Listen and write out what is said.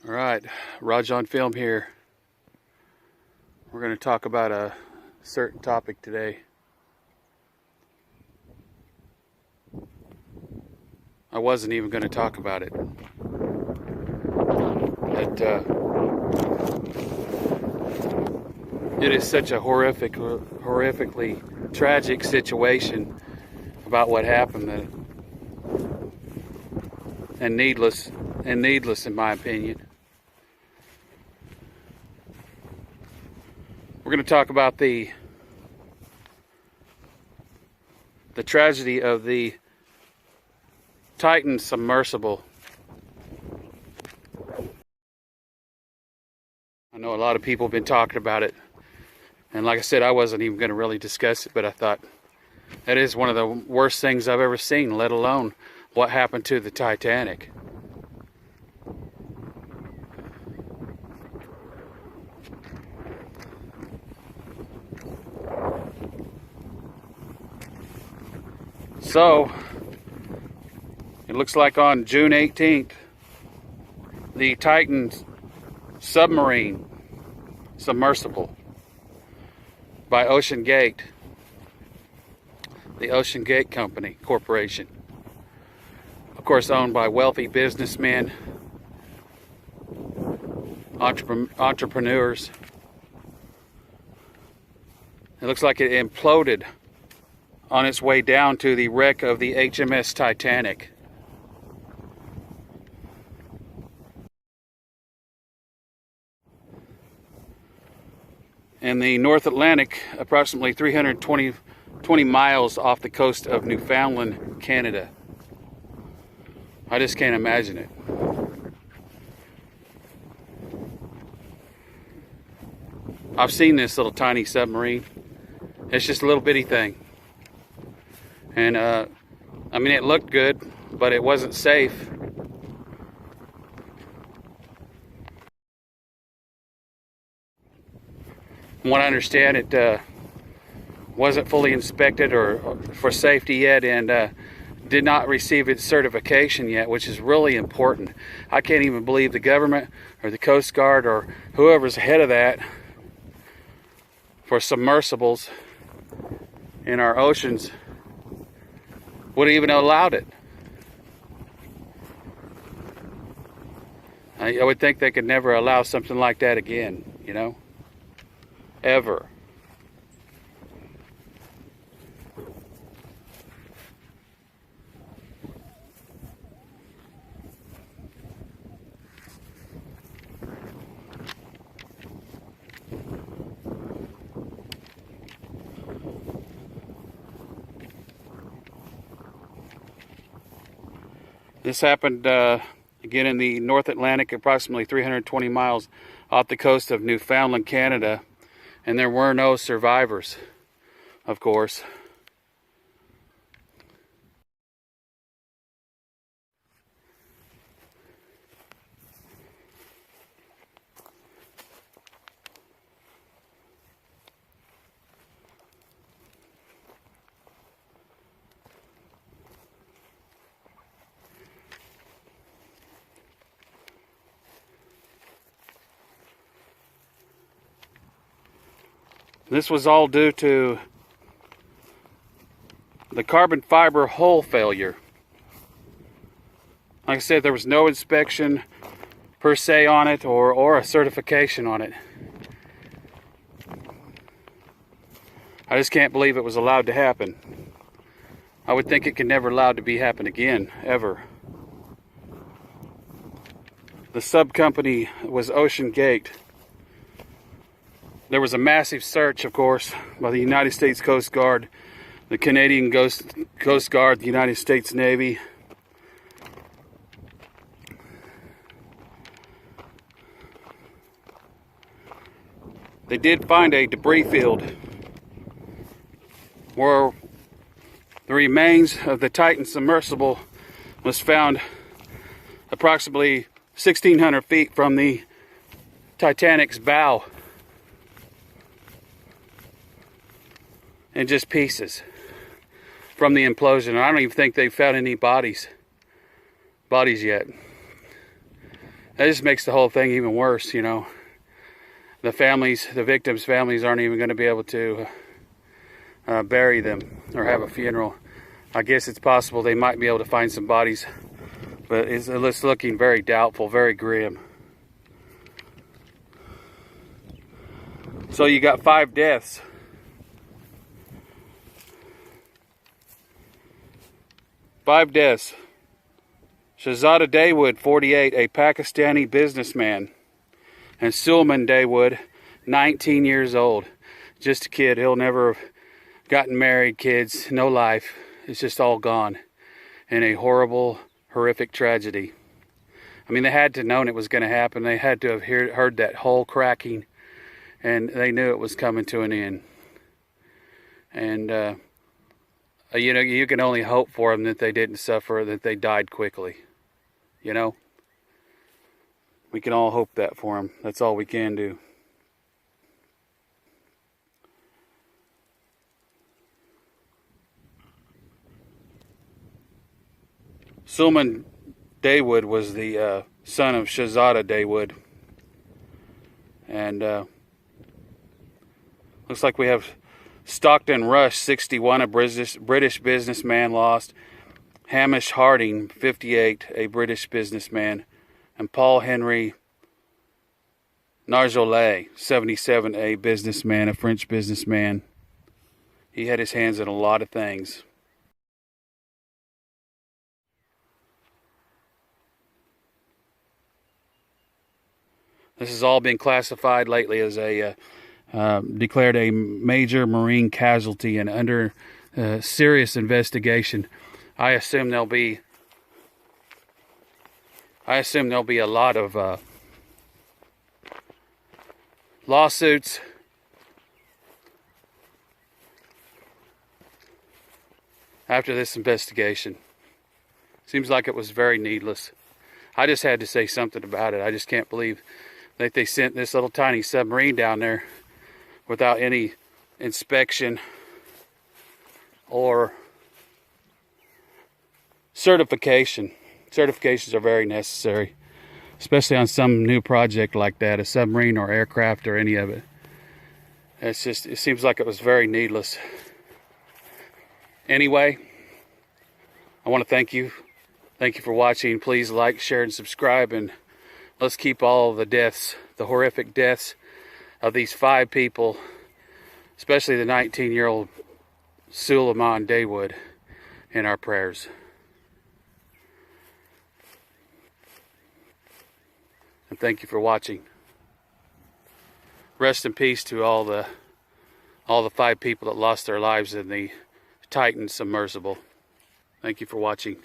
All right, Raj on film here. We're going to talk about a certain topic today. I wasn't even going to talk about it. It is such a horrifically tragic situation about what happened, and needless in my opinion. We're going to talk about the tragedy of the Titan Submersible. I know a lot of people have been talking about it, and like I said, I wasn't even going to really discuss it, but I thought that is one of the worst things I've ever seen, let alone what happened to the Titanic. So, it looks like on June 18th, the Titan Submersible by Ocean Gate, the Ocean Gate Company Corporation, of course owned by wealthy businessmen, entrepreneurs. It looks like it imploded on its way down to the wreck of the HMS Titanic. In the North Atlantic, approximately 320 miles off the coast of Newfoundland, Canada. I just can't imagine it. I've seen this little tiny submarine. It's just a little bitty thing. And I mean, it looked good, but it wasn't safe. From what I understand, it wasn't fully inspected or for safety yet, and did not receive its certification yet, which is really important. I can't even believe the government or the Coast Guard or whoever's ahead of that for submersibles in our oceans would have even allowed it. I would think they could never allow something like that again, you know? Ever. This happened again in the North Atlantic, approximately 320 miles off the coast of Newfoundland, Canada, and there were no survivors, of course. This was all due to the carbon fiber hull failure. Like I said, there was no inspection per se on it or a certification on it. I just can't believe it was allowed to happen. I would think it could never allowed to be happen again, ever. The sub company was Ocean Gate. There was a massive search, of course, by the United States Coast Guard, the Canadian Coast Guard, the United States Navy. They did find a debris field where the remains of the Titan Submersible was found approximately 1,600 feet from the Titanic's bow. In just pieces from the implosion. I don't even think they've found any bodies yet. That just makes the whole thing even worse, you know. The families, the victims' families aren't even going to be able to bury them or have a funeral. I guess it's possible they might be able to find some bodies, but it's looking very doubtful, very grim. So you got 5 deaths. 5 deaths. Shahzada Dawood, 48, a Pakistani businessman. And Sulman Dawood, 19 years old. Just a kid. He'll never have gotten married, kids, no life. It's just all gone in a horrible, horrific tragedy. I mean, they had to have known it was going to happen. They had to have heard that hull cracking, and they knew it was coming to an end. And, you know, you can only hope for them that they didn't suffer, that they died quickly. You know? We can all hope that for them. That's all we can do. Sulman Dawood was the son of Shahzada Dawood. And looks like we have Stockton Rush, 61, a British businessman, lost. Hamish Harding, 58, a British businessman. And Paul Henry Narjolet, 77, a businessman, a French businessman. He had his hands in a lot of things. This has all been classified lately as a declared a major marine casualty and under serious investigation. I assume there'll be a lot of lawsuits, after this investigation. Seems like it was very needless. I just had to say something about it. I just can't believe that they sent this little tiny submarine down there without any inspection or certification. Certifications are very necessary, especially on some new project like that, a submarine or aircraft or any of it. It seems like it was very needless. Anyway, I want to thank you. Thank you for watching. Please like, share, and subscribe, and let's keep all the deaths, the horrific deaths of these 5 people, especially the 19-year-old Sulman Dawood, in our prayers. And thank you for watching. Rest in peace to all the 5 people that lost their lives in the Titan submersible. Thank you for watching.